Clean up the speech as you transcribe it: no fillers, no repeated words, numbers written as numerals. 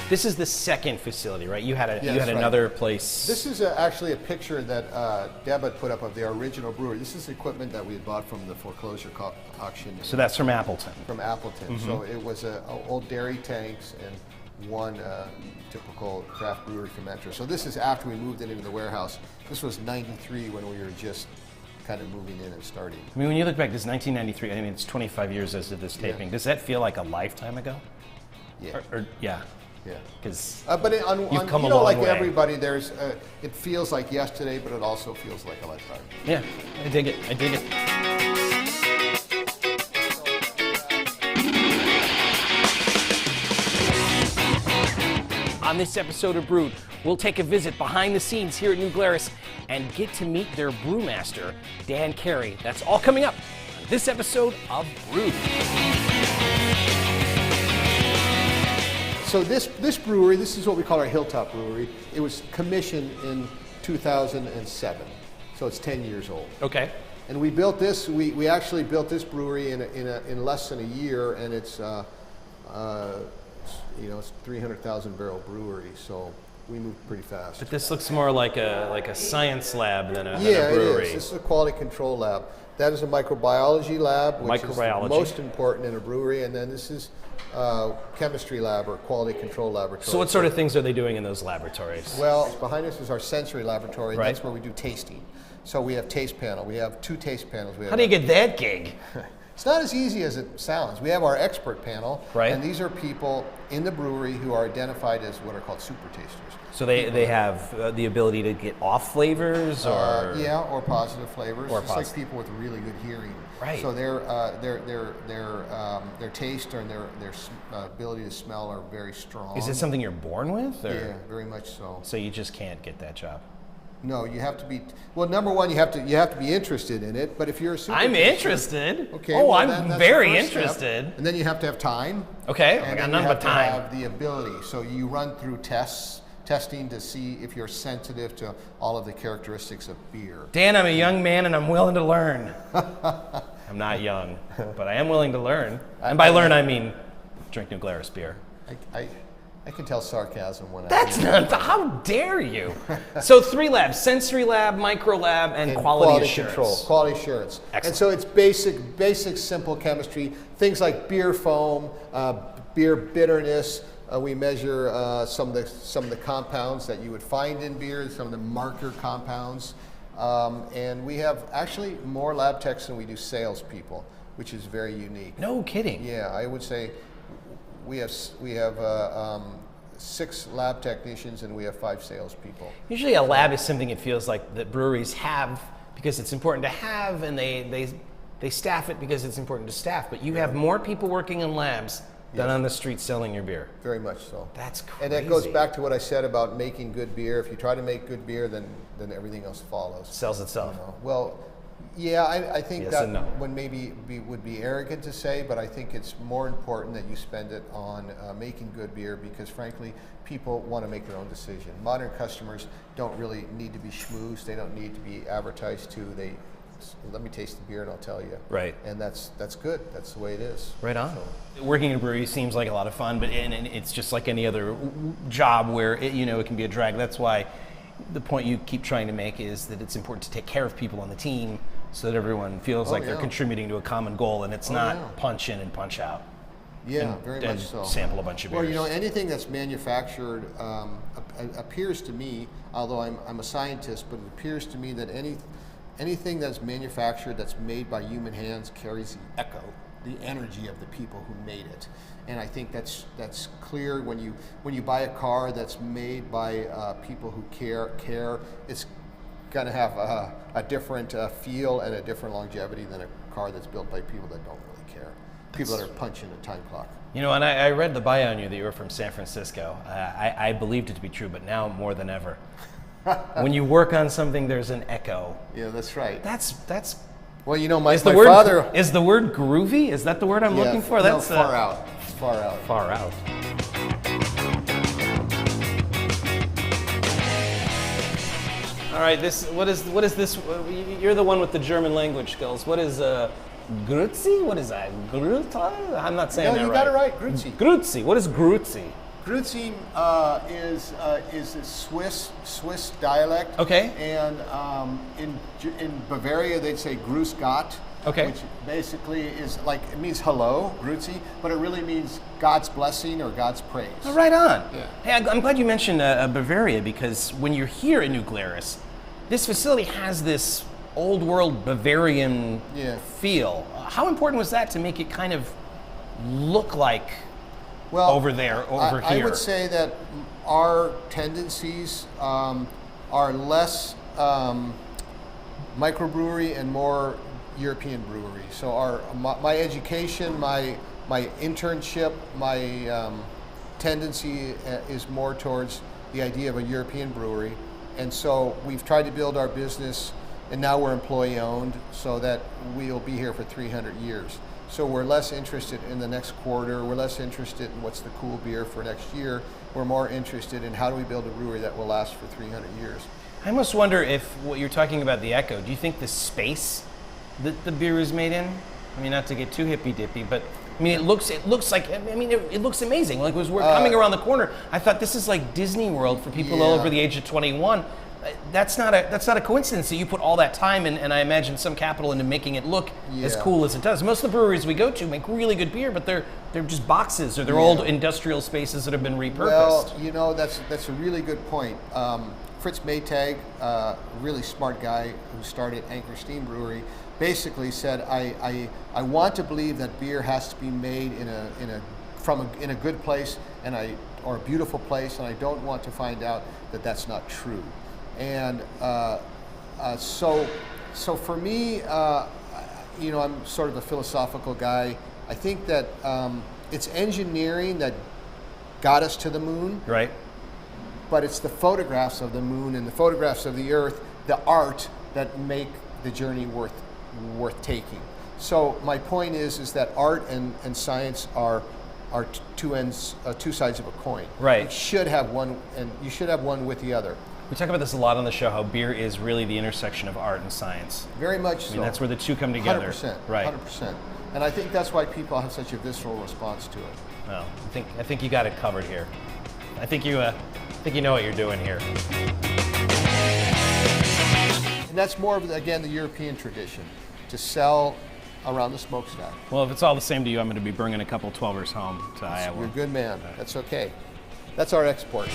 This is the second facility, right? You had Yes, another place. This is actually a picture that Deb had put up of the original brewery. This is equipment that we had bought from the foreclosure auction. So that's from Appleton. From Appleton. So it was old dairy tanks and one typical craft brewery fermenter. So this is after we moved it into the warehouse. This was 93 when we were just kind of moving in and starting. I mean, when you look back, this is 1993. I mean, it's 25 years as of this taping. Yeah. Does that feel like a lifetime ago? Yeah. Yeah. Yeah. Because But you've come a you know, long like way. everybody, it feels like yesterday, but it also feels like a lifetime. Yeah, I dig it. On this episode of Brewed, we'll take a visit behind the scenes here at New Glarus and get to meet their brewmaster, Dan Carey. That's all coming up on this episode of Brewed. So this brewery, this is what we call our Hilltop Brewery. It was commissioned in 2007, so it's 10 years old. Okay. And we built this. We actually built this brewery in less than a year, and it's it's 300,000 barrel brewery. So we moved pretty fast. But this looks more like a science lab than a Yeah, brewery. it is. This is a quality control lab. That is a microbiology lab, which is the most important in a brewery, and then this is chemistry lab or quality control laboratory. So what sort of things are they doing in those laboratories? Well, behind us is our sensory laboratory. Right. That's where we do tasting. So we have taste panel. We have 2 taste panels. How do you get that gig? It's not as easy as it sounds. We have our expert panel, right. And these are people in the brewery who are identified as what are called super tasters. So they have the ability to get off flavors, or or positive flavors. Or it's like people with really good hearing. Right. So their taste and their ability to smell are very strong. Is it something you're born with? Or? Yeah, very much so. So you just can't get that job. No, you have to be. Well, number one, you have to be interested in it. But if you're a super I'm taster, interested. Okay. Oh, well, I'm that's the very first step. interested. And then you have to have time. Okay, And I got then none you but have to time. have the ability. So you run through testing to see if you're sensitive to all of the characteristics of beer. Dan, I'm a young man and I'm willing to learn. I'm not young, but I am willing to learn. And by learn, I mean drink New Glarus beer. I can tell sarcasm when That's not, how dare you? So 3 labs, sensory lab, micro lab, and quality assurance. Control, quality assurance. Excellent. And so it's basic, simple chemistry. Things like beer foam, beer bitterness. We measure some of the compounds that you would find in beer, some of the marker compounds. And we have actually more lab techs than we do salespeople, which is very unique. No kidding. Yeah, I would say we have 6 lab technicians and we have 5 salespeople. Usually a lab is something it feels like that breweries have because it's important to have, and they staff it because it's important to staff. But you have more people working in labs than on the street selling your beer. Very much so. That's crazy. And that goes back to what I said about making good beer. If you try to make good beer, then everything else follows. Sells itself. You know? Well, yeah, I think Yes that and no. would be arrogant to say, but I think it's more important that you spend it on making good beer because, frankly, people want to make their own decision. Modern customers don't really need to be schmoozed. They don't need to be advertised to. Let me taste the beer and I'll tell you. Right. And that's good. That's the way it is. Right on. So. Working in a brewery seems like a lot of fun, but and it's just like any other job where it can be a drag. That's why the point you keep trying to make is that it's important to take care of people on the team so that everyone feels like they're contributing to a common goal and it's not punch in and punch out. Yeah, very much so. Sample a bunch of beers. Well, anything that's manufactured appears to me, although I'm a scientist, but it appears to me that anything that's manufactured that's made by human hands carries the echo, the energy of the people who made it. And I think that's clear when you buy a car that's made by people who care. It's going to have a different feel and a different longevity than a car that's built by people that don't really care. People that are punching a time clock. And I read the bio on you that you were from San Francisco. I believed it to be true, but now more than ever. When you work on something, there's an echo. Yeah, that's right. That's. Well, my father. Is the word groovy? Is that the word I'm looking for? That's far out. Far out. Far out. All right. What is this? You're the one with the German language skills. What is Grützi? What is that? Grützi? I'm not saying that right. No, you got it right. Grützi. Grützi. What is Grützi? Grütze is a Swiss dialect. Okay. And in Bavaria they'd say Grüß Gott. Okay. Which basically is like, it means hello, Grütze, but it really means God's blessing or God's praise. Oh, right on. Yeah. Hey, I'm glad you mentioned Bavaria, because when you're here in New Glarus, this facility has this old world Bavarian feel. How important was that to make it kind of look like over here? I would say that our tendencies are less microbrewery and more European brewery. So my education, my internship, my tendency is more towards the idea of a European brewery. And so we've tried to build our business, and now we're employee owned, so that we'll be here for 300 years. So we're less interested in the next quarter, we're less interested in what's the cool beer for next year. We're more interested in how do we build a brewery that will last for 300 years. I almost wonder if what you're talking about, the echo, do you think the space that the beer is made in? I mean, not to get too hippy dippy, but I mean, it looks like, I mean, it looks amazing. Like, as we're coming around the corner, I thought this is like Disney World for people all over the age of 21. That's not a coincidence that you put all that time and I imagine some capital into making it look as cool as it does. Most of the breweries we go to make really good beer, but they're just boxes, or they're old industrial spaces that have been repurposed. Well, that's a really good point. Fritz Maytag, a really smart guy who started Anchor Steam Brewery, basically said, I want to believe that beer has to be made in a good place or a beautiful place, and I don't want to find out that that's not true. And so for me, I'm sort of a philosophical guy. I think that it's engineering that got us to the moon. Right. But it's the photographs of the moon and the photographs of the Earth, the art, that make the journey worth taking. So my point is that art and science are two sides of a coin. Right. You should have one, and you should have one with the other. We talk about this a lot on the show, how beer is really the intersection of art and science. Very much so. I mean, that's where the two come together. 100%. Right. 100%. And I think that's why people have such a visceral response to it. Well, I think you got it covered here. I think you know what you're doing here. And that's more of, again, the European tradition, to sell around the smokestack. Well, if it's all the same to you, I'm going to be bringing a couple 12ers home to Iowa. You're a good man. That's okay. That's our export.